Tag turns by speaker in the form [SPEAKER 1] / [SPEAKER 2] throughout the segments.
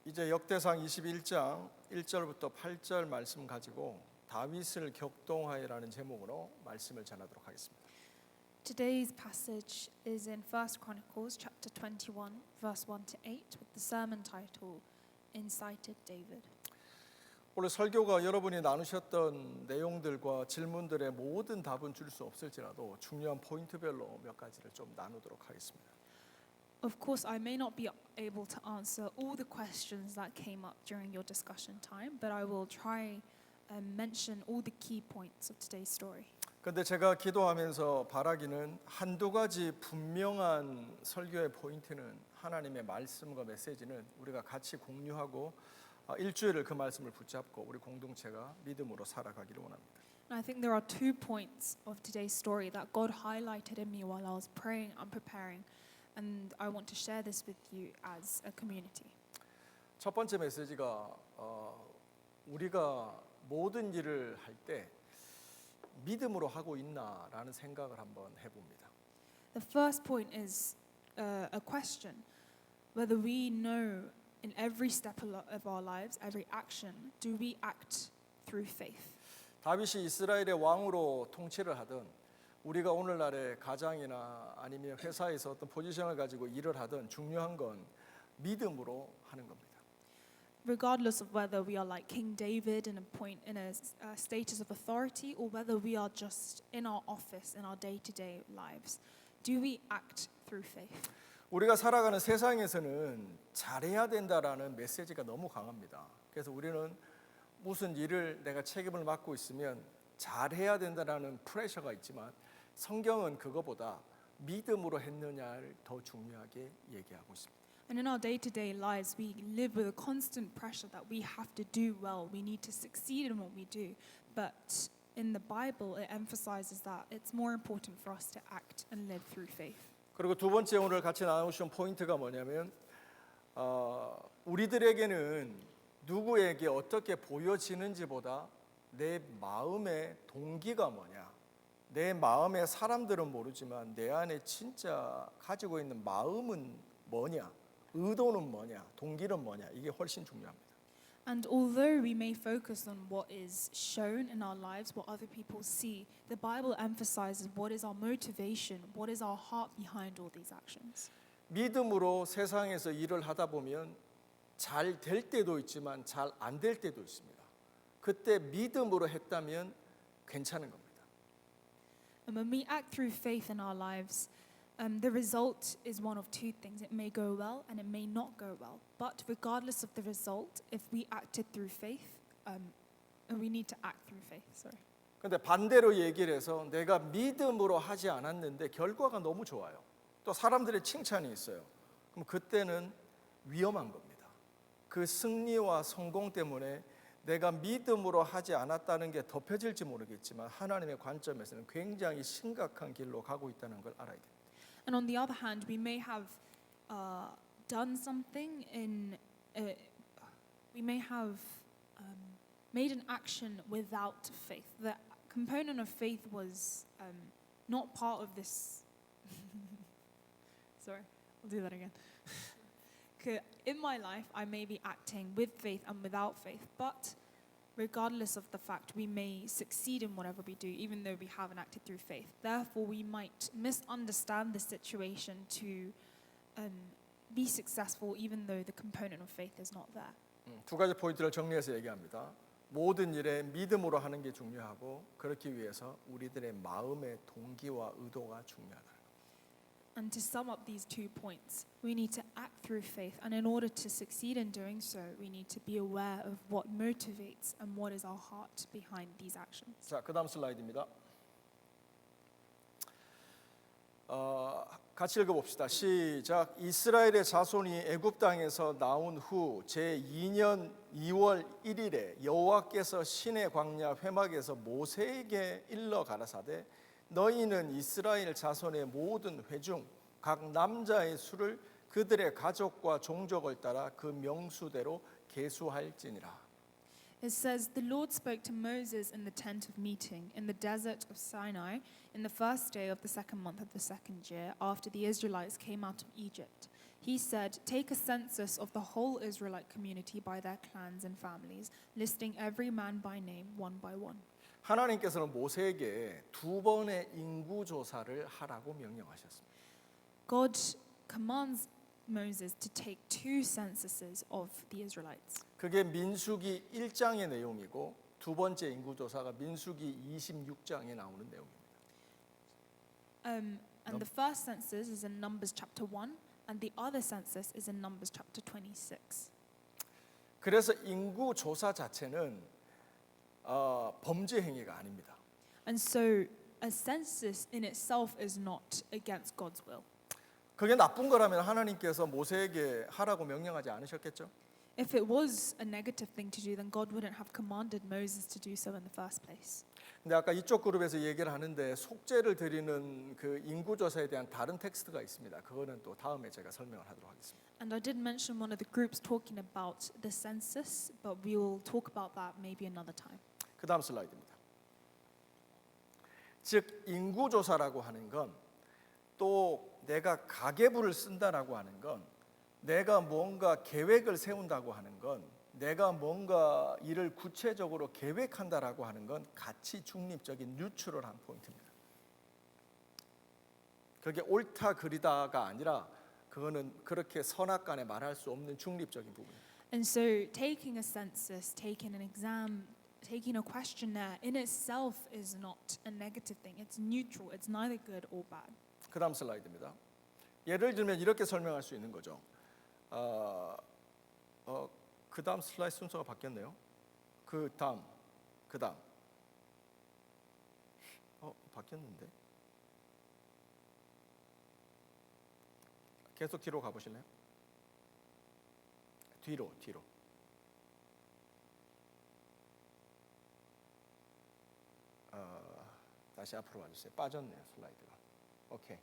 [SPEAKER 1] 이제 역대상 21장 1절부터 8절 말씀 가지고 다윗을 격동하여라는 제목으로 말씀을 전하도록 하겠습니다.
[SPEAKER 2] Today's passage is in 1 Chronicles chapter 21 verse 1 to 8 with the sermon title Incited David.
[SPEAKER 1] 오늘 설교가 여러분이 나누셨던 내용들과 질문들의 모든 답은 줄 수 없을지라도 중요한 포인트별로 몇 가지를 좀 나누도록 하겠습니다.
[SPEAKER 2] Of course, I may not be able to answer all the questions that came up during your discussion time, but I will try and mention all the key points of today's story.
[SPEAKER 1] 근데 제가 기도하면서 바라기는 한두 가지 분명한 설교의 포인트는 하나님의 말씀과 메시지는 우리가 같이 공유하고 일주일을 그 말씀을 붙잡고 우리 공동체가 믿음으로 살아가기를 원합니다.
[SPEAKER 2] And I think there are two points of today's story that God highlighted in me while I was praying and preparing, and I want to share this with you as a community.
[SPEAKER 1] 첫 번째 메시지가 우리가 모든 일을 할 때 믿음으로 하고 있나라는 생각을 한번 해봅니다.
[SPEAKER 2] The first point is a question whether we know in every step of our lives, every action, do we act through faith?
[SPEAKER 1] 다윗이 이스라엘의 왕으로 통치를 하든 우리가 오늘날의 가장이나 아니면 회사에서 어떤 포지션을 가지고 일을 하든 중요한 건 믿음으로 하는 겁니다.
[SPEAKER 2] Regardless of whether we are like King David in a status of authority or whether we are just in our office in our day-to-day lives, do we act through faith?
[SPEAKER 1] 우리가 살아가는 세상에서는 잘해야 된다라는 메시지가 너무 강합니다. 그래서 우리는 무슨 일을 내가 책임을 맡고 있으면 잘해야 된다라는 프레셔가 있지만 성경은 그거보다 믿음으로 했느냐를 더 중요하게 얘기하고 있습니다.
[SPEAKER 2] And in our day-to-day lives, we live with a constant pressure that we have to do well. We need to succeed in what we do. But in the Bible, it emphasizes that it's more important for us to act and live through faith.
[SPEAKER 1] 그리고 두 번째 오늘 같이 나누신 포인트가 뭐냐면 우리들에게는 누구에게 어떻게 보여지는지보다 내 마음의 동기가 뭐냐, 내 마음의 사람들은 모르지만 내 안에 진짜 가지고 있는 마음은 뭐냐, 의도는 뭐냐, 동기는 뭐냐, 이게 훨씬 중요합니다.
[SPEAKER 2] And although we may focus on what is shown in our lives, what other people see, the Bible emphasizes what is our motivation, what is our heart behind all these actions.
[SPEAKER 1] 믿음으로 세상에서 일을 하다 보면 잘 될 때도 있지만 잘 안 될 때도 있습니다. 그때 믿음으로 했다면 괜찮은 겁니다.
[SPEAKER 2] And when we act through faith in our lives, the result is one of two things. It may go well and it may not go well. But regardless of the result, if we acted through faith, we need to act through faith. Sorry.
[SPEAKER 1] 근데 반대로 얘기를 해서 내가 믿음으로 하지 않았는데 결과가 너무 좋아요. 또 사람들의 칭찬이 있어요. 그럼 그때는 위험한 겁니다. 그 승리와 성공 때문에 내가 믿음으로 하지 않았다는 게 덮여질지 모르겠지만 하나님의 관점에서는 굉장히 심각한 길로 가고 있다는 걸 알아야 됩니다.
[SPEAKER 2] And on the other hand, we may have done something we may have made an action without faith. The component of faith was not part of this. Sorry, I'll do that again. In my life, I may be acting with faith and without faith, but regardless of the fact, we may succeed in whatever we do, even though we haven't acted through faith. Therefore, we might misunderstand the situation to be successful, even though the component of faith is not there.
[SPEAKER 1] 두 가지 포인트를 정리해서 얘기합니다. 모든 일에 믿음으로 하는 게 중요하고 그렇기 위해서 우리들의 마음의 동기와 의도가 중요하다.
[SPEAKER 2] And to sum up these 2 points, we need to act through faith. And in order to succeed in doing so, we need to be aware of what motivates and what is our heart behind these actions.
[SPEAKER 1] 자, 그다음 슬라이드입니다. 같이 읽어봅시다. 시작. 이스라엘의 자손이 애굽 땅에서 나온 후 제2년 2월 1일에 여호와께서 시내 광야 회막에서 모세에게 일러 가라사대 너희는 이스라엘 자손의 모든 회중 각 남자의 수를 그들의 가족과 종족을 따라 그 명수대로 계수할지니라.
[SPEAKER 2] It says, the Lord spoke to Moses in the tent of meeting in the desert of Sinai in the first day of the second month of the second year after the Israelites came out of Egypt. He said, "Take a census of the whole Israelite community by their clans and families, listing every man by name, one by one."
[SPEAKER 1] 하나님께서는 모세에게 두 번의 인구 조사를 하라고 명령하셨습니다.
[SPEAKER 2] God commands Moses to take 2 censuses of the Israelites.
[SPEAKER 1] 그게 민수기 1장의 내용이고 두 번째 인구 조사가 민수기 26장에 나오는 내용입니다.
[SPEAKER 2] And the first census is in Numbers chapter 1, and the other census is in Numbers chapter 26.
[SPEAKER 1] 그래서 인구 조사 자체는 범죄 행위가 아닙니다.
[SPEAKER 2] And so a census in itself is not against God's will.
[SPEAKER 1] 그게 나쁜 거라면 하나님께서 모세에게 하라고 명령하지 않으셨겠죠?
[SPEAKER 2] If it was a negative thing to do, then God wouldn't have commanded Moses to do so in the first place.
[SPEAKER 1] 근데 아까 이쪽 그룹에서 얘기를 하는데 속죄를 드리는 그 인구 조사에 대한 다른 텍스트가 있습니다. 그거는 또 다음에 제가 설명을 하도록 하겠습니다.
[SPEAKER 2] And I did mention one of the groups talking about the census, but we will talk about that maybe another time.
[SPEAKER 1] 그 다음 슬라이드입니다. 즉 인구 조사라고 하는 건 또 내가 가계부를 쓴다라고 하는 건 내가 뭔가 계획을 세운다고 하는 건 내가 뭔가 일을 구체적으로 계획한다라고 하는 건 가치 중립적인 뉴트럴한 포인트입니다. 그게 옳다 그리다가 아니라 그거는 그렇게 선악간에 말할 수 없는 중립적인 부분입니다.
[SPEAKER 2] And so taking a census, taking an exam, taking a questionnaire in itself is not a negative thing. It's neutral. It's neither good or bad.
[SPEAKER 1] 그 다음 슬라이드입니다. 예를 들면 이렇게 설명할 수 있는 거죠. 그 다음 슬라이드 순서가 바뀌었네요. 그 다음 바뀌었는데 계속 뒤로 가보실래요? 뒤로 다시 앞으로 와주세요. 빠졌네요 슬라이드가. 오케이.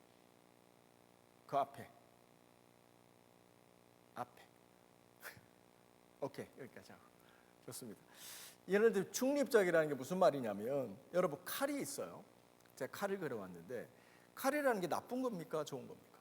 [SPEAKER 1] 그 앞에 오케이 여기까지 하고 좋습니다. 예를 들어 중립적이라는 게 무슨 말이냐면 여러분 칼이 있어요. 제가 칼을 그려왔는데 칼이라는 게 나쁜 겁니까 좋은 겁니까?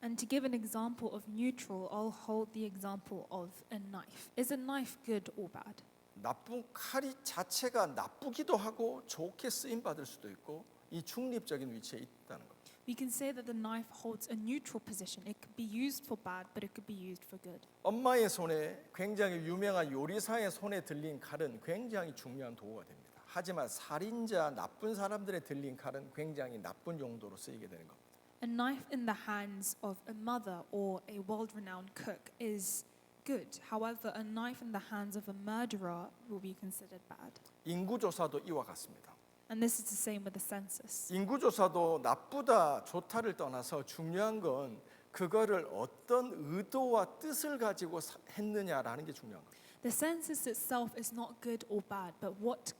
[SPEAKER 2] And to give an example of neutral, I'll hold the example of a knife. Is a knife good or bad?
[SPEAKER 1] 나쁜 칼이 자체가 나쁘기도 하고 좋게 쓰임 받을 수도 있고 이 중립적인 위치에 있다는 겁니다.
[SPEAKER 2] We can say that the knife holds a neutral position. It could be used for bad, but it could be used for good.
[SPEAKER 1] 엄마의 손에 굉장히 유명한 요리사의 손에 들린 칼은 굉장히 중요한 도구가 됩니다. 하지만 살인자, 나쁜 사람들의 들린 칼은 굉장히 나쁜 용도로 쓰이게 되는 겁니다.
[SPEAKER 2] A knife in the hands of a mother or a world-renowned cook is good. However, a knife in the hands of a murderer will be considered bad.
[SPEAKER 1] 인구조사도 이와 같습니다.
[SPEAKER 2] And this is the same with the census.
[SPEAKER 1] 인구조사도 나쁘다 좋다를 떠나서 중요한 건 그거를 어떤 의도와 뜻을 가지고 했느냐라는 게 중요한 거예요.
[SPEAKER 2] The census itself is not good or bad, but what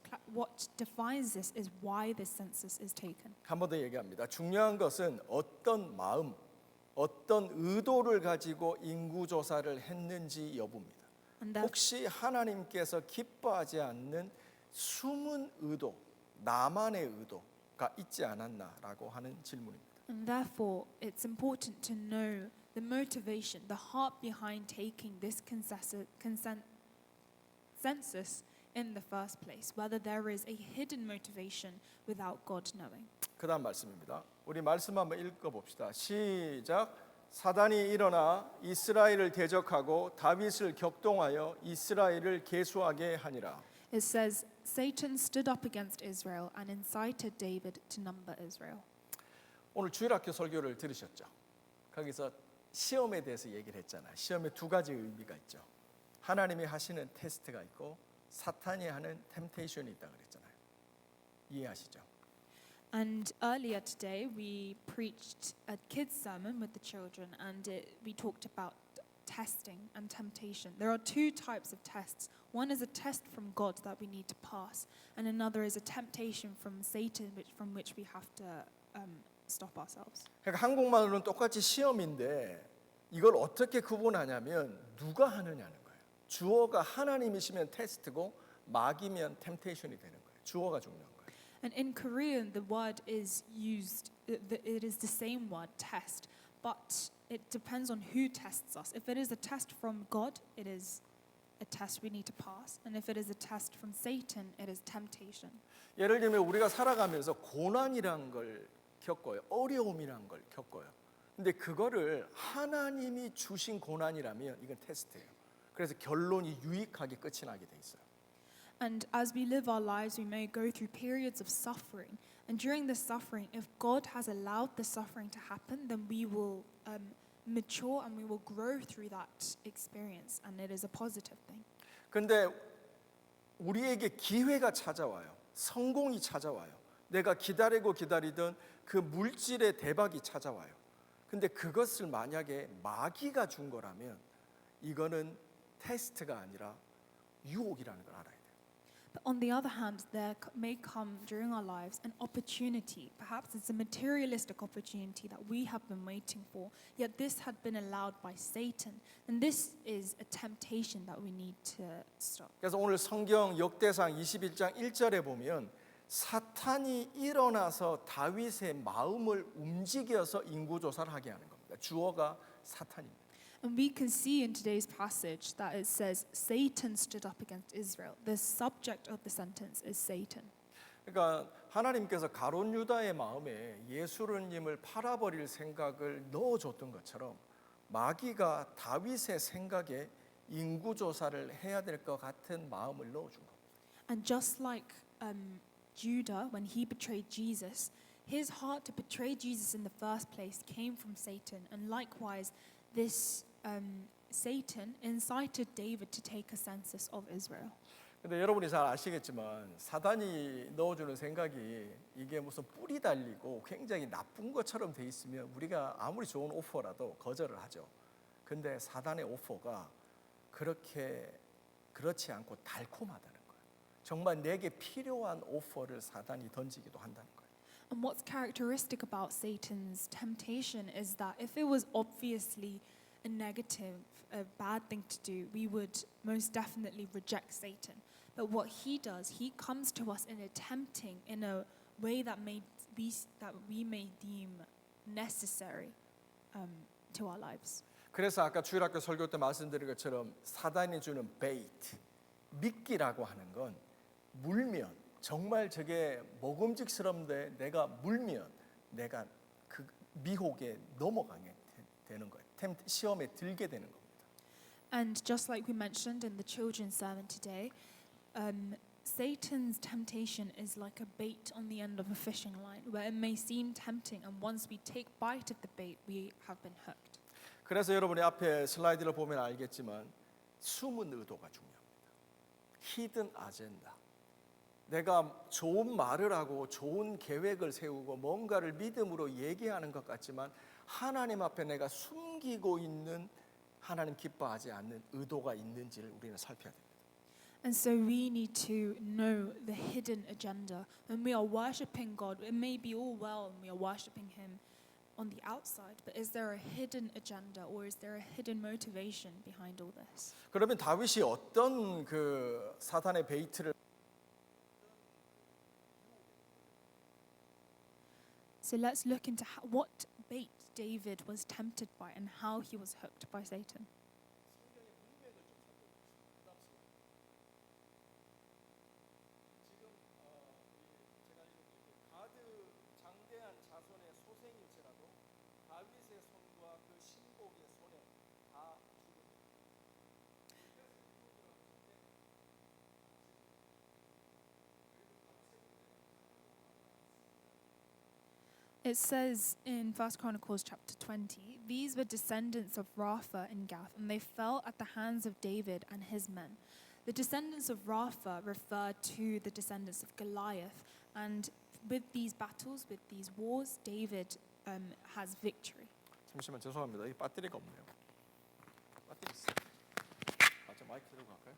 [SPEAKER 2] defines this is why this census is taken.
[SPEAKER 1] 한 번 더 얘기합니다. 중요한 것은 어떤 마음, 어떤 의도를 가지고 인구조사를 했는지 여부입니다. 혹시 하나님께서 기뻐하지 않는 숨은 의도, 나만의 의도가 있지 않았나라고 하는 질문입니다.
[SPEAKER 2] And therefore, it's important to know the motivation, the heart behind taking this census in the first place, whether there is a hidden motivation without God knowing.
[SPEAKER 1] 그다음 말씀입니다. 우리 말씀 한번 읽어봅시다. 시작. 사단이 일어나 이스라엘을 대적하고 다윗을 격동하여 이스라엘을 계수하게 하니라.
[SPEAKER 2] It says, Satan stood up against Israel and incited David to number Israel.
[SPEAKER 1] 오늘 주일학교 설교를 들으셨죠? 거기서 시험에 대해서 얘기를 했잖아요. 시험에 두 가지 의미가 있죠. 하나님이 하시는 테스트가 있고 사탄이 하는 템테이션이 있다 그랬잖아요. 이해하시죠?
[SPEAKER 2] And earlier today we preached a kids sermon with the children and we talked about testing and temptation. There are 2 types of tests. One is a test from God that we need to pass, and another is a temptation from Satan from which we have to stop ourselves.
[SPEAKER 1] 그러니까 한국말로는 똑같이 시험인데 이걸 어떻게 구분하냐면 누가 하느냐는 거예요. 주어가 하나님이시면 테스트고 마귀면 템테이션이 되는 거예요. 주어가 중요한 거예요.
[SPEAKER 2] And in Korean, the word is used. It is the same word, test, but it depends on who tests us. If it is a test from God, it is a test we need to pass. And if it is a test from Satan, it is temptation.
[SPEAKER 1] 예를 들면 우리가 살아가면서 고난이란 걸 겪어요. 어려움이란 걸 겪어요. 근데 그거를 하나님이 주신 고난이라면 이건 테스트예요. 그래서 결론이 유익하게 끝이 나게 돼 있어요.
[SPEAKER 2] And as we live our lives, we may go through periods of suffering. And during this suffering, if God has allowed the suffering to happen, then we will mature and we will grow through that experience. And it is a positive thing.
[SPEAKER 1] 근데 우리에게 기회가 찾아와요. 성공이 찾아와요. 내가 기다리던 그 물질의 대박이 찾아와요. 근데 그것을 만약에 마귀가 준 거라면 이거는 테스트가 아니라 유혹이라는 걸 알아야 돼요.
[SPEAKER 2] But on the other hand, there may come during our lives an opportunity. Perhaps it's a materialistic opportunity that we have been waiting for, yet this had been allowed by Satan. And this is a temptation that we need to stop.
[SPEAKER 1] 그래서 오늘 성경 역대상 21장 1절에 보면 사탄이 일어나서 다윗의 마음을 움직여서 인구조사를 하게 하는 겁니다. 주어가 사탄입니다.
[SPEAKER 2] And we can see in today's passage that it says Satan stood up against Israel. The subject of the sentence is Satan.
[SPEAKER 1] 그러니까 하나님께서 가룟 유다의 마음에 예수님을 팔아버릴 생각을 넣어줬던 것처럼 마귀가 다윗의 생각에 인구조사를 해야 될 것 같은 마음을 넣어준 겁니다.
[SPEAKER 2] And just like Judah, when he betrayed Jesus, his heart to betray Jesus in the first place came from Satan. And likewise, this Satan incited David to take a census of Israel.
[SPEAKER 1] 근데 여러분이 잘 아시겠지만 사단이 넣어주는 생각이 이게 무슨 뿔이 달리고 굉장히 나쁜 것처럼 돼 있으면 우리가 아무리 좋은 오퍼라도 거절을 하죠. 근데 사단의 오퍼가 그렇지 않고 달콤하다는 거예요. 정말 내게 필요한 오퍼를 사단이 던지기도 한다는 거예요.
[SPEAKER 2] And what's characteristic about Satan's temptation is that if it was obviously a negative, a bad thing to do, we would most definitely reject Satan. But what he does, he comes to us in a tempting, in a way that we may deem necessary to our lives.
[SPEAKER 1] 그래서 아까 주일학교 설교 때 말씀드린 것처럼 사단이 주는 베이트, 미끼라고 하는 건 물면 정말 저게 먹음직스러운데 내가 물면 내가 그 미혹에 넘어가게 되는 거예요. 시험에 들게 되는 겁니다.
[SPEAKER 2] And just like we mentioned in the children's sermon today, Satan's temptation is like a bait on the end of a fishing line, where it may seem tempting, and once we take bite of the bait, we have been hooked.
[SPEAKER 1] 그래서 여러분이 앞에 슬라이드를 보면 알겠지만 숨은 의도가 중요합니다. 히든 아젠다. 내가 좋은 말을 하고 좋은 계획을 세우고 뭔가를 믿음으로 얘기하는 것 같지만 하나님 앞에 내가 숨기고 있는 하나님 기뻐하지 않는 의도가 있는지를 우리는 살펴야 됩니다.
[SPEAKER 2] And so we need to know the hidden agenda. When we are worshiping God, it may be all well and we are worshiping Him on the outside, but is there a hidden agenda or is there a hidden motivation behind all this?
[SPEAKER 1] 그러면 다윗이 어떤 그 사탄의 베이트를
[SPEAKER 2] So let's look into what bait David was tempted by and how he was hooked by Satan. It says in 1 Chronicles chapter 20, these were descendants of Rapha and Gath, and they fell at the hands of David and his men. The descendants of Rapha refer to the descendants of Goliath, and with these battles, with these wars, David has victory.
[SPEAKER 1] 잠시만 죄송합니다. 이 배터리가 없네요. 배터리 있어요. 저 마이크 들고 갈까요?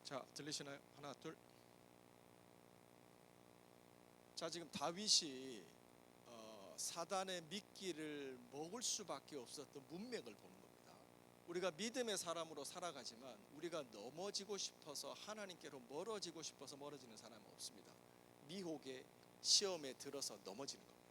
[SPEAKER 1] 자, 들리시나요? 하나, 둘. 자, 지금 다윗이 사단의 미끼를 먹을 수밖에 없었던 문맥을 보는 겁니다. 우리가 믿음의 사람으로 살아가지만 우리가 넘어지고 싶어서 하나님께로 멀어지고 싶어서 멀어지는 사람은 없습니다. 미혹의 시험에 들어서 넘어지는 겁니다.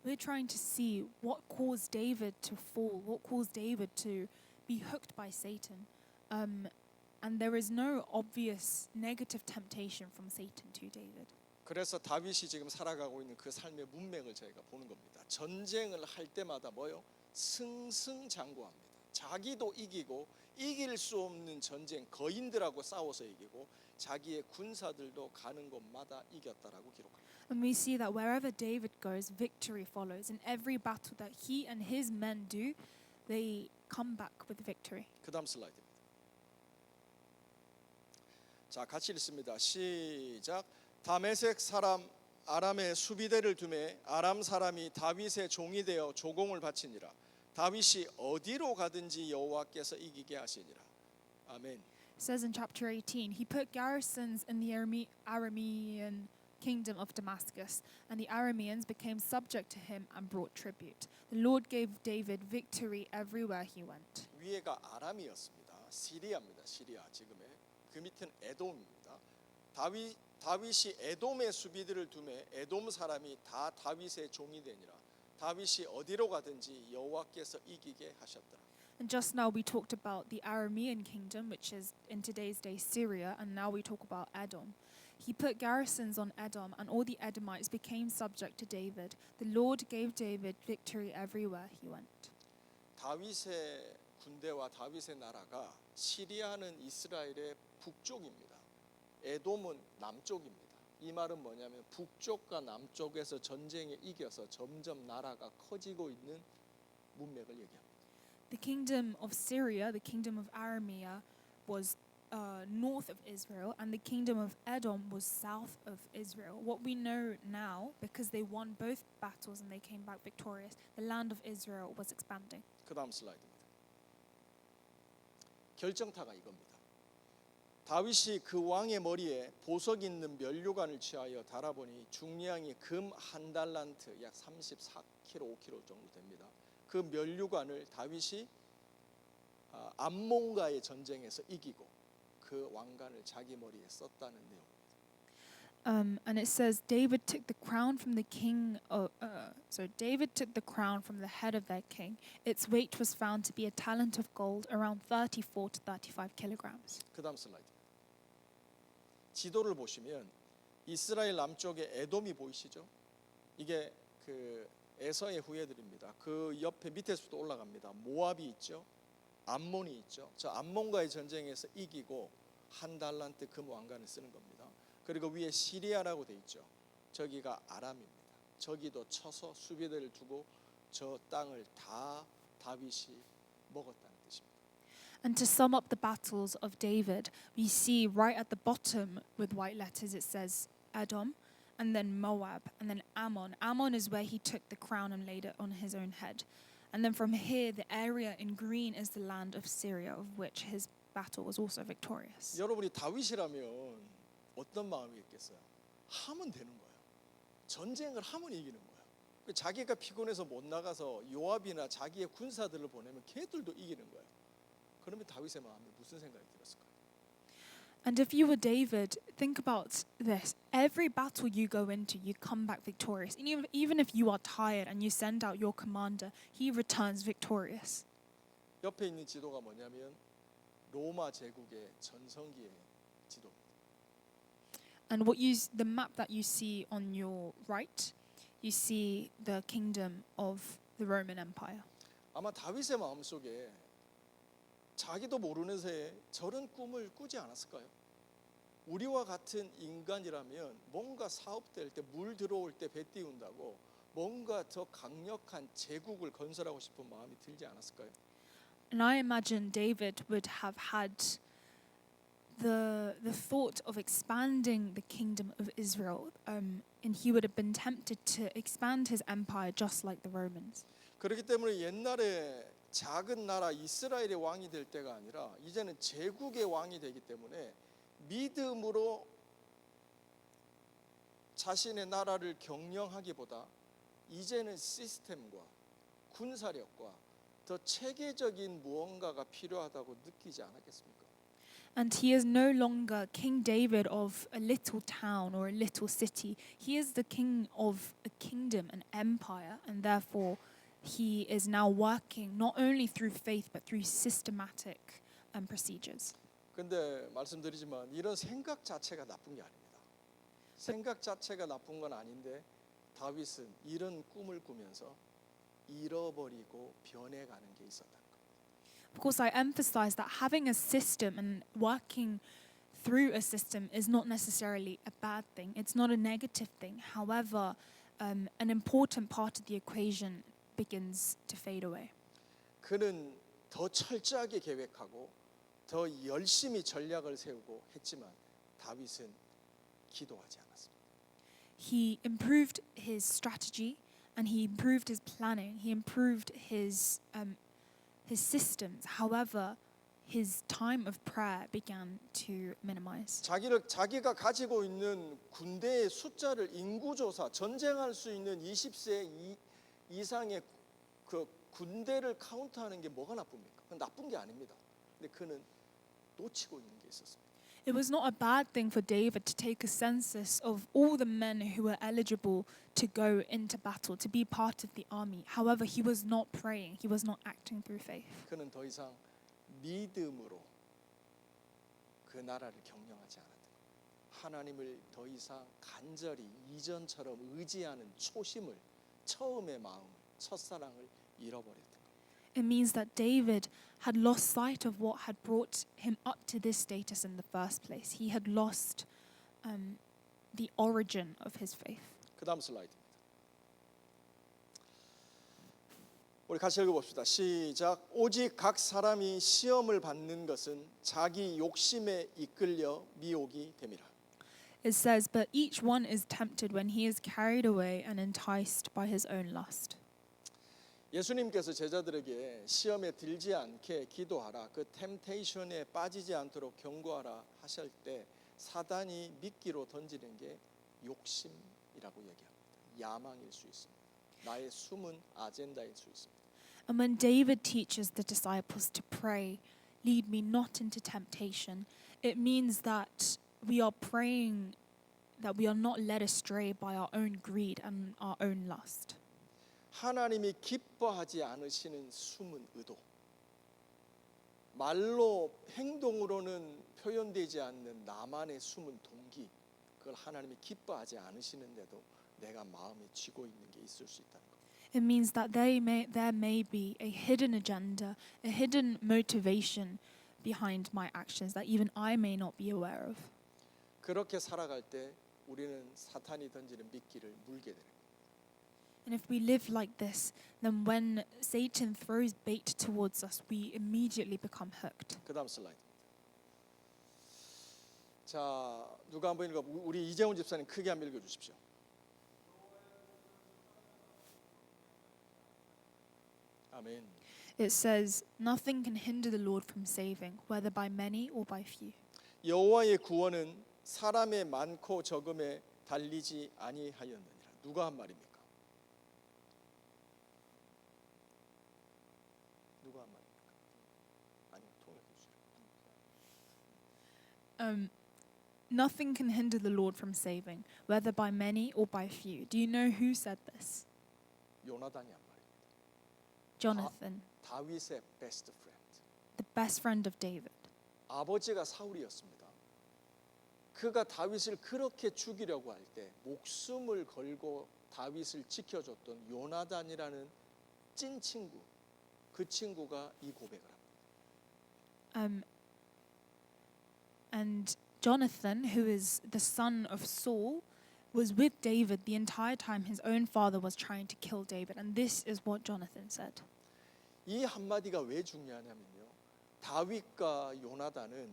[SPEAKER 2] We're trying to see what caused David to fall, what caused David to be hooked by Satan. And there is no obvious negative temptation from Satan to David.
[SPEAKER 1] 그래서 다윗이 지금 살아가고 있는 그 삶의 문맥을 저희가 보는 겁니다. 전쟁을 할 때마다 뭐요? 승승장구합니다. 자기도 이기고 이길 수 없는 전쟁, 거인들하고 싸워서 이기고 자기의 군사들도 가는 곳마다 이겼다라고 기록합니다.
[SPEAKER 2] And we see that wherever David goes, victory follows. In every battle that he and his men do, they come back with victory.
[SPEAKER 1] 그다음 슬라이드입니다. 자, 같이 읽습니다. 시작. 다메섹 사람 아람의 수비대를 두매 아람 사람이 다윗의 종이 되어 조공을 바치니라. 다윗이 어디로 가든지 여호와께서 이기게 하시니라. 아멘.
[SPEAKER 2] It says in chapter 18, he put garrisons in the Aramean kingdom of Damascus, and the Arameans became subject to him and brought tribute. The Lord gave David victory everywhere he went.
[SPEAKER 1] 위에가 아람이었습니다. 시리아입니다. 시리아 지금의 그 밑은 에돔입니다. 다윗이 에돔의 수비들을 두매 에돔 사람이 다 다윗의 종이 되니라. 다윗이 어디로 가든지 여호와께서 이기게 하셨더라.
[SPEAKER 2] And just now we talked about the Aramean kingdom, which is in today's day Syria, and now we talk about Edom. He put garrisons on Edom, and all the Edomites became subject to David. The Lord gave David victory everywhere he went.
[SPEAKER 1] 다윗의 군대와 다윗의 나라가 시리아는 이스라엘의 북쪽입니다. 에돔은 남쪽입니다. 이 말은 뭐냐면 북쪽과 남쪽에서 전쟁에 이겨서 점점 나라가 커지고 있는 문맥을 얘기합니다.
[SPEAKER 2] The kingdom of Syria, the kingdom of Aramea, was north of Israel, and the kingdom of Edom was south of Israel. What we know now, because they won both battles and they came back victorious, the land of Israel was expanding.
[SPEAKER 1] 그 다음 슬라이드입니다. 결정타가 이겁니다. 다윗이 그 왕의 머리에 보석 있는 면류관을 취하여 달아보니 중량이 금 한 달란트 약 34kg, 5kg 정도 됩니다. 그 면류관을 다윗이 암몬과의 전쟁에서 이기고 그 왕관을 자기 머리에 썼다는 내용입니다.
[SPEAKER 2] And it says David took the crown from the king. David took the crown from the head of their king. Its weight was found to be a talent of gold, around 34 to 35 kilograms.
[SPEAKER 1] 그다음 슬라이드. 지도를 보시면 이스라엘 남쪽에 에돔이 보이시죠? 이게 그 에서의 후예들입니다. 그 옆에 밑에서도 올라갑니다. 모압이 있죠. 암몬이 있죠. 저 암몬과의 전쟁에서 이기고 한 달란트 금 왕관을 쓰는 겁니다. 그리고 위에 시리아라고 돼 있죠. 저기가 아람입니다. 저기도 쳐서 수비대를 두고 저 땅을 다 다윗이 먹었다는 뜻입니다.
[SPEAKER 2] And to sum up the battles of David, we see right at the bottom with white letters it says Edom, and then Moab, and then Ammon. Ammon is where he took the crown and laid it on his own head. And then from here, the area in green is the land of Syria, of which his battle was also victorious.
[SPEAKER 1] 여러분이 다윗이라면 어떤 마음이겠어요? 하면 되는 거예요. 전쟁을 하면 이기는 거예요. 자기가 피곤해서 못 나가서 요압이나 자기의 군사들을 보내면 걔들도 이기는 거예요. 그러면 다윗의 마음에 무슨 생각이 들었을까요?
[SPEAKER 2] And if you were David, think about this. Every battle you go into, you come back victorious. And even if you are tired and you send out your commander, he returns victorious.
[SPEAKER 1] 옆에 있는 지도가 뭐냐면 로마 제국의 전성기의 지도입니다.
[SPEAKER 2] And the map that you see on your right, you see the kingdom of the Roman Empire.
[SPEAKER 1] 아마 다윗의 마음속에 자기도 모르는 새에 저런 꿈을 꾸지 않았을까요? 우리와 같은 인간이라면 뭔가 사업될 때 물 들어올 때 배 띄운다고 뭔가 더 강력한 제국을 건설하고 싶은 마음이 들지 않았을까요?
[SPEAKER 2] And I imagine David would have had the thought of expanding the kingdom of Israel, and he would have been tempted to expand his empire just like the Romans.
[SPEAKER 1] 그렇기 때문에 옛날에 작은 나라 이스라엘의 왕이 될 때가 아니라 이제는 제국의 왕이 되기 때문에 믿음으로 자신의 나라를 경영하기보다 이제는 시스템과 군사력과 더 체계적인 무언가가 필요하다고 느끼지 않았겠습니까?
[SPEAKER 2] And he is no longer King David of a little town or a little city. He is the king of a kingdom, an empire, and therefore he is now working not only through faith but through systematic procedures.
[SPEAKER 1] 근데 말씀드리지만 이런 생각 자체가 나쁜 게 아닙니다. 생각 자체가 나쁜 건 아닌데 다윗은 이런 꿈을 꾸면서 잃어버리고 변해가는 게 있었다.
[SPEAKER 2] Of course, I emphasize that having a system and working through a system is not necessarily a bad thing. It's not a negative thing. However, an important part of the equation begins to fade away.
[SPEAKER 1] 그는 더 철저하게 계획하고 더 열심히 전략을 세우고 했지만 다윗은 기도하지 않았습니다.
[SPEAKER 2] He improved his strategy and he improved his planning. He improved his systems. However, his time of prayer began to minimize.
[SPEAKER 1] 자기가 가지고 있는 군대의 숫자를 인구조사, 전쟁할 수 있는 20세 이상의 그 군대를 카운트하는 게 뭐가 나쁩니까? 그건 나쁜 게 아닙니다. 근데 그는 놓치고 있는 게 있었습니다.
[SPEAKER 2] It was not a bad thing for David to take a census of all the men who were eligible to go into battle, to be part of the army. However, he was not praying. He was not acting through faith.
[SPEAKER 1] 그는 더 이상 믿음으로 그 나라를 경영하지 않았던 거예요. 하나님을 더 이상 간절히 이전처럼 의지하는 초심을, 처음의 마음을, 첫사랑을 잃어버렸던 거예요.
[SPEAKER 2] It means that David had lost sight of what had brought him up to this status in the first place. He had lost the origin of his faith.
[SPEAKER 1] 그 다음 슬라이드입니다. 우리 같이 읽어봅시다. 시작. 오직 각 사람이 시험을 받는 것은 자기 욕심에 이끌려 미혹이 됨이라.
[SPEAKER 2] It says, but each one is tempted when he is carried away and enticed by his own lust.
[SPEAKER 1] 예수님께서 제자들에게 시험에 들지 않게 기도하라, 그 템테이션에 빠지지 않도록 경고하라 하실 때 사단이 미끼로 던지는 게 욕심이라고 얘기합니다. 야망일 수 있습니다. 나의 숨은 아젠다일 수 있습니다.
[SPEAKER 2] And when David teaches the disciples to pray, lead me not into temptation, it means that we are praying that we are not led astray by our own greed and our own lust.
[SPEAKER 1] 하나님이 기뻐하지 않으시는 숨은 의도, 말로 행동으로는 표현되지 않는 나만의 숨은 동기, 그걸 하나님이 기뻐하지 않으시는데도 내가 마음에 쥐고 있는 게 있을 수 있다는 것.
[SPEAKER 2] It means that there may be a hidden agenda, a hidden motivation behind my actions that even I may not be aware of.
[SPEAKER 1] 그렇게 살아갈 때 우리는 사탄이 던지는 미끼를 물게 되는 거예요.
[SPEAKER 2] And if we live like this, then when Satan throws bait towards us, we immediately become hooked.
[SPEAKER 1] 그 다음 슬라이드입니다. 자, 누가 한번 읽어? 우리 이재훈 집사님 크게 한번 읽어주십시오. 아멘.
[SPEAKER 2] It says, nothing can hinder the Lord from saving, whether by many or by few.
[SPEAKER 1] 여호와의 구원은 사람의 많고 적음에 달리지 아니하였느니라. 누가 한 말입니까? 누가 한 말입니까? 아니, 통역해 주시라.
[SPEAKER 2] Nothing can hinder the Lord from saving, whether by many or by few. Do you know who said this?
[SPEAKER 1] 요나단이 한 말입니다.
[SPEAKER 2] Jonathan,
[SPEAKER 1] 다윗의 베스트 프렌드.
[SPEAKER 2] the best friend of David.
[SPEAKER 1] 아버지가 사울이었습니다. 그가 다윗을 그렇게 죽이려고 할 때 목숨을 걸고 다윗을 지켜줬던 요나단이라는 찐 친구, 그 친구가 이 고백을 합니다.
[SPEAKER 2] And Jonathan, who is the son of Saul, was with David the entire time his own father was trying to kill David. And this is what Jonathan said.
[SPEAKER 1] 이 한마디가 왜 중요하냐면요, 다윗과 요나단은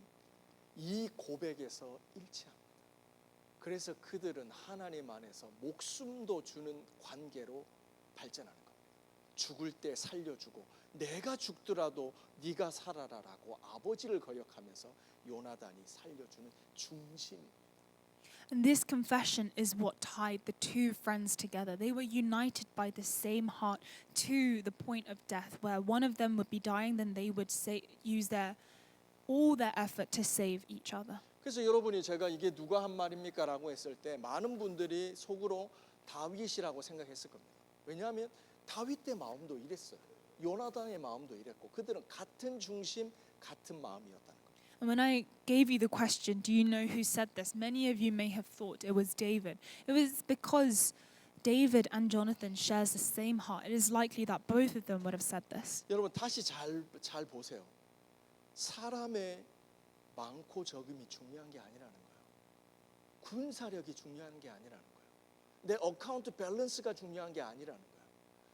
[SPEAKER 1] 이 고백에서 일치합니다. 그래서 그들은 하나님 안에서 목숨도 주는 관계로 발전하는 겁니다. 죽을 때 살려주고 내가 죽더라도 네가 살아라라고 아버지를 거역하면서 요나단이 살려주는 중심입니다.
[SPEAKER 2] And this confession is what tied the two friends together. They were united by the same heart to the point of death, where one of them would be dying, then they would use all their effort to save each other.
[SPEAKER 1] 그래서 여러분이 제가 이게 누가 한 말입니까? 라고 했을 때 많은 분들이 속으로 다윗이라고 생각했을 겁니다. 왜냐하면 다윗의 마음도 이랬어요. 요나단의 마음도 이랬고 그들은 같은 중심, 같은 마음이었다는 거예요.
[SPEAKER 2] And when I gave you the question, do you know who said this? Many of you may have thought it was David. It was because David and Jonathan shares the same heart. It is likely that both of them would have said this.
[SPEAKER 1] 여러분 다시 잘 보세요. 사람의 많고 적음이 중요한 게 아니라는 거예요. 군사력이 중요한 게 아니라는 거예요. 내 어카운트 밸런스가 중요한 게 아니라는 거예요.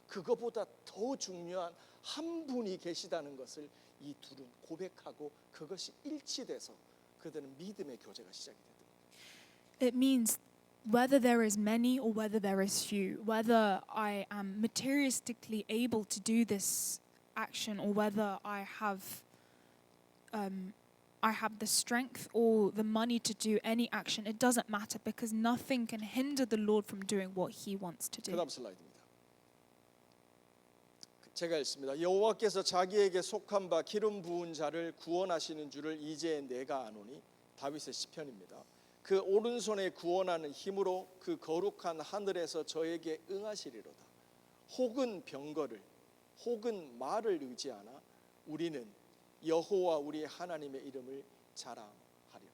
[SPEAKER 1] 그거보다 더 중요한 한 분이 계시다는 것을 이 둘은 고백하고 그것이 일치돼서 그들은 믿음의 교제가 시작이 됐던 거예요.
[SPEAKER 2] It means whether there is many or whether there is few, whether I am materialistically able to do this action or whether I have the strength or the money to do any action, it doesn't matter because nothing can hinder the Lord from doing what He wants to do.
[SPEAKER 1] 그다음 슬라이드입니다. 제가 읽습니다. 여호와께서 자기에게 속한 바 기름 부은 자를 구원하시는 줄을 이제 내가 아노니 다윗의 시편입니다. 그 오른손에 구원하는 힘으로 그 거룩한 하늘에서 저에게 응하시리로다. 혹은 병거를 혹은 말을 의지하나 우리는 여호와 우리 하나님의 이름을 자랑하리로다.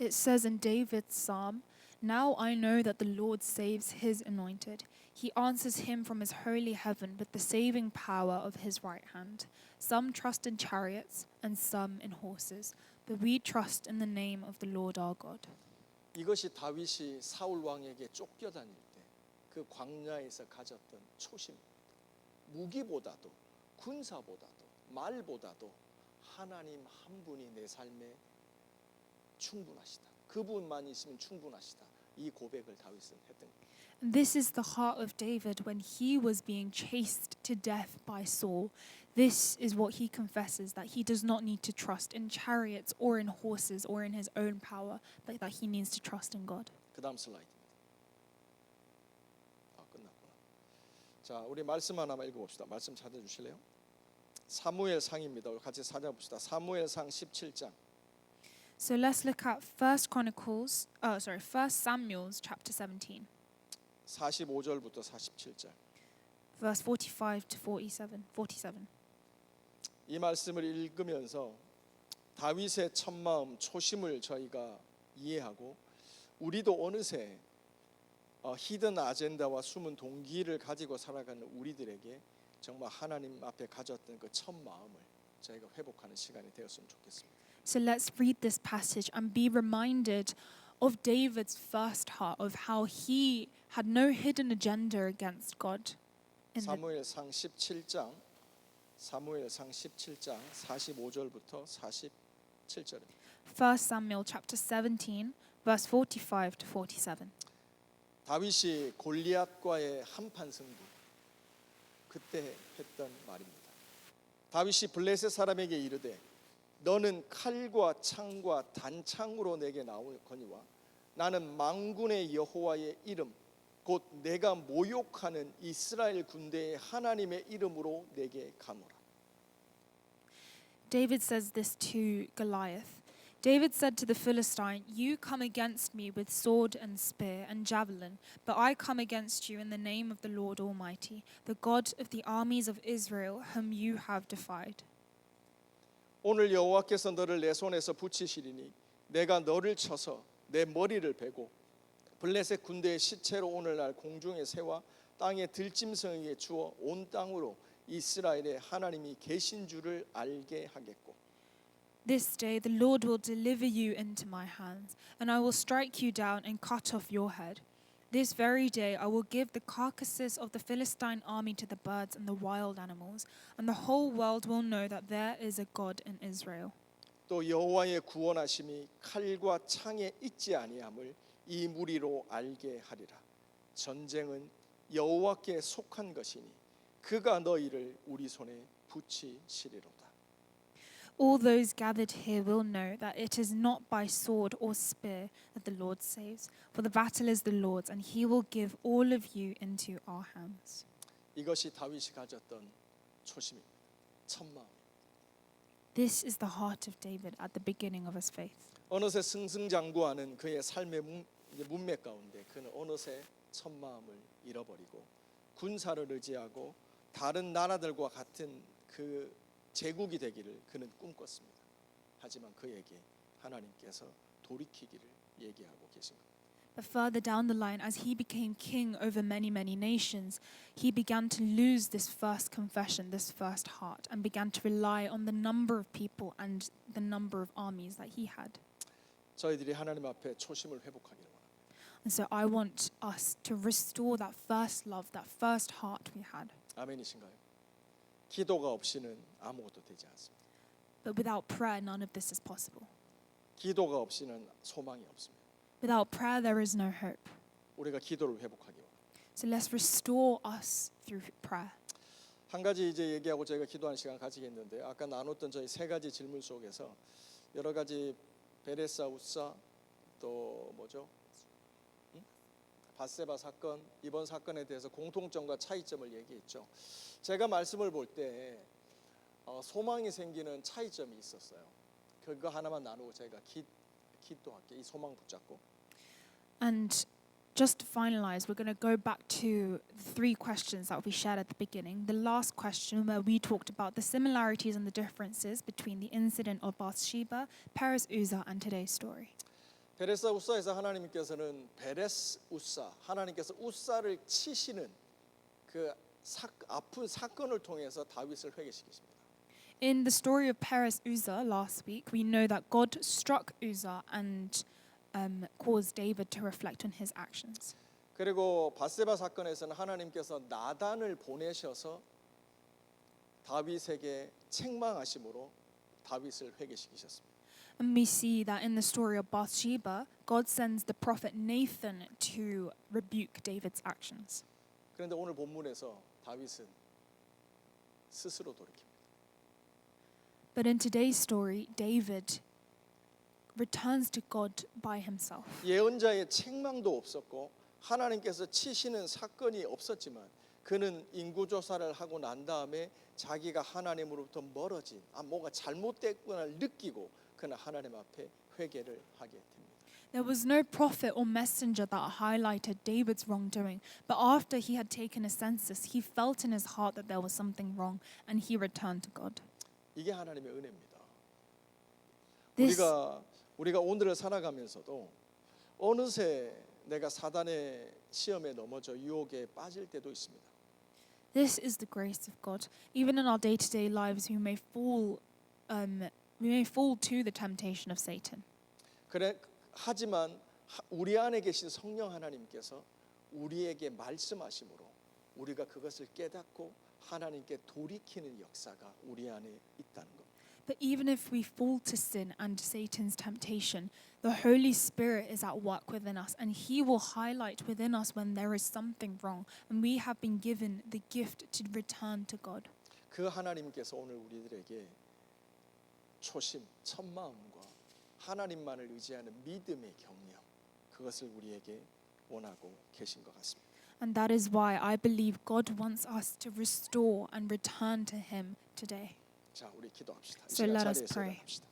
[SPEAKER 2] It says in David's psalm, "Now I know that the Lord saves His anointed. He answers him from His holy heaven with the saving power of His right hand. Some trust in chariots and some in horses, but we trust in the name of the Lord our God."
[SPEAKER 1] 이것이 다윗이 사울 왕에게 쫓겨다닐 때 그 광야에서 가졌던 초심입니다. 무기보다도 군사보다도 말보다도 하나님 한 분이 내 삶에 충분하시다. 그분만 있으면 충분하시다. 이 고백을 다윗은 했던 거예요.
[SPEAKER 2] This is the heart of David when he was being chased to death by Saul. This is what he confesses, that he does not need to trust in chariots or in horses or in his own power, but that he needs to trust in God.
[SPEAKER 1] 그다음 슬라이드입니다. 끝났구나. 자, 우리 말씀 하나만 읽어봅시다. 말씀 찾아주실래요? 사무엘상입니다. 우리 같이 찾아봅시다. 사무엘상 17장.
[SPEAKER 2] So let's look at 1 Samuel chapter 17,
[SPEAKER 1] 45절부터 47절.
[SPEAKER 2] verse 45 to 47.
[SPEAKER 1] 이 말씀을 읽으면서 다윗의 첫마음 초심을 저희가 이해하고 우리도 어느새 히든 아젠다와 숨은 동기를 가지고 살아가는 우리들에게 정말 하나님 앞에 가졌던 그 첫 마음을 저희가 회복하는 시간이 되었으면 좋겠습니다.
[SPEAKER 2] So let's read this passage and be reminded of David's first heart, of how he had no hidden agenda against God.
[SPEAKER 1] 사무엘상 17장 45절부터 47절입니다.
[SPEAKER 2] 1 Samuel chapter 17, verse 45 to 47.
[SPEAKER 1] 다윗이 골리앗과의 한판 승부 그때 했던 말입니다. 다윗이 블레셋 사람에게 이르되 너는 칼과 창과 단창으로 내게 나오거니와 나는 만군의 여호와의 이름 곧 내가 모욕하는 이스라엘 군대의 하나님의 이름으로 내게 가노라.
[SPEAKER 2] David says this to Goliath. David said to the Philistine, "You come against me with sword and spear and javelin, but I come against you in the name of the Lord Almighty, the God of the armies of Israel, whom you have defied."
[SPEAKER 1] 오늘 여호와께서 너를 내 손에서 붙이시리니 내가 너를 쳐서 내 머리를 베고 블레셋 군대의 시체로 오늘날 공중의 새와 땅의 들짐승에게 주어 온 땅으로 이스라엘의 하나님이 계신 줄을 알게 하겠고
[SPEAKER 2] This day the Lord will deliver you into my hands, and I will strike you down and cut off your head. This very day I will give the carcasses of the Philistine army to the birds and the wild animals, and the whole world will know that there is a God in Israel.
[SPEAKER 1] 또 여호와의 구원하심이 칼과 창에 있지 아니함을 이 무리로 알게 하리라. 전쟁은 여호와께 속한 것이니 그가 너희를 우리 손에 붙이시리로다.
[SPEAKER 2] All those gathered here will know that it is not by sword or spear that the Lord saves, for the battle is the Lord's, and he will give all of you into our hands.
[SPEAKER 1] 이것이 다윗이 가졌던 초심입니다. 첫 마음.
[SPEAKER 2] This is the heart of David at the beginning of his faith.
[SPEAKER 1] 어느새 승승장구하는 그의 삶의 문맥 가운데 그는 어느새 첫 마음을 잃어버리고 군사를 의지하고 다른 나라들과 같은 그 제국이 되기를 그는 꿈꿨습니다. 하지만 그에게 하나님께서 돌이키기를 얘기하고 계신 겁니다.
[SPEAKER 2] But further down the line, as he became king over many, many nations, he began to lose this first confession, this first heart, and began to rely on the number of people and the number of armies that he had.
[SPEAKER 1] 저희들이 하나님 앞에 초심을 회복하기를 원합니다.
[SPEAKER 2] And so I want us to restore that first love, that first heart we had.
[SPEAKER 1] 아멘이신가요? 기도가 없이는 아무것도 되지 않습니다.
[SPEAKER 2] But without prayer, none of this is possible.
[SPEAKER 1] 기도가 없이는 소망이 없습니다.
[SPEAKER 2] Without prayer, there is no hope.
[SPEAKER 1] 우리가 기도를 회복하기 원합니다.
[SPEAKER 2] So let's restore us through prayer.
[SPEAKER 1] 한 가지 이제 얘기하고 저희가 기도하는 시간 가지겠는데 아까 나눴던 저희 세 가지 질문 속에서 여러 가지 베레사 우사 또 뭐죠? 밧세바 사건 이번 사건에 대해서 공통점과 차이점을 얘기했죠. 제가 말씀을 볼 때 소망이 생기는 차이점이 있었어요. 그거 하나만 나누고 제가 기도할게요. 이 소망 붙잡고.
[SPEAKER 2] And just to finalize, we're going to go back to the three questions that we shared at the beginning. The last question, where we talked about the similarities and the differences between the incident of Bathsheba, Perez Uzzah, and today's story.
[SPEAKER 1] 베레사 우사에서 하나님께서는 베레스 우사, 하나님께서 우사를 치시는 그 아픈 사건을 통해서 다윗을 회개시키십니다.
[SPEAKER 2] In the story of Perez Uzzah last week, we know that God struck Uzzah and caused David to reflect on his actions.
[SPEAKER 1] 그리고 밧세바 사건에서는 하나님께서 나단을 보내셔서 다윗에게 책망하심으로 다윗을 회개시키셨습니다.
[SPEAKER 2] And we see that in the story of Bathsheba, God sends the prophet Nathan to rebuke David's actions.
[SPEAKER 1] 그런데 오늘 본문에서 다윗은 스스로 돌이킵니다.
[SPEAKER 2] But in today's story, David returns to God by himself.
[SPEAKER 1] 예언자의 책망도 없었고 하나님께서 치시는 사건이 없었지만 그는 인구조사를 하고 난 다음에 자기가 하나님으로부터 멀어진 뭐가 잘못됐구나를 느끼고 그는 하나님 앞에 회개를 하게 됩니다.
[SPEAKER 2] There was no prophet or messenger that highlighted David's wrongdoing, but after he had taken a census, he felt in his heart that there was something wrong, and he returned to God.
[SPEAKER 1] 이게 하나님의 은혜입니다.
[SPEAKER 2] This,
[SPEAKER 1] 우리가 오늘을 살아가면서도 어느새 내가 사단의 시험에 넘어져 유혹에 빠질 때도 있습니다.
[SPEAKER 2] this is the grace of God. Even in our day-to-day lives, we may fall to the temptation of Satan.
[SPEAKER 1] 하지만 우리 안에 계신 성령 하나님께서 우리에게 말씀하심으로 우리가 그것을 깨닫고 하나님께 돌이키는 역사가 우리 안에 있다는 것.
[SPEAKER 2] But even if we fall to sin and Satan's temptation, the Holy Spirit is at work within us, and He will highlight within us when there is something wrong, and we have been given the gift to return to God.
[SPEAKER 1] 그 하나님께서 오늘 우리들에게 초심, 첫 마음과 하나님만을 의지하는 믿음의 경력 그것을 우리에게 원하고 계신 것 같습니다.
[SPEAKER 2] And that is why I believe God wants us to restore and return to Him today.
[SPEAKER 1] 자, 우리 기도합시다. 이
[SPEAKER 2] So
[SPEAKER 1] 시간
[SPEAKER 2] let us
[SPEAKER 1] 자리에서
[SPEAKER 2] pray.
[SPEAKER 1] 일어납시다.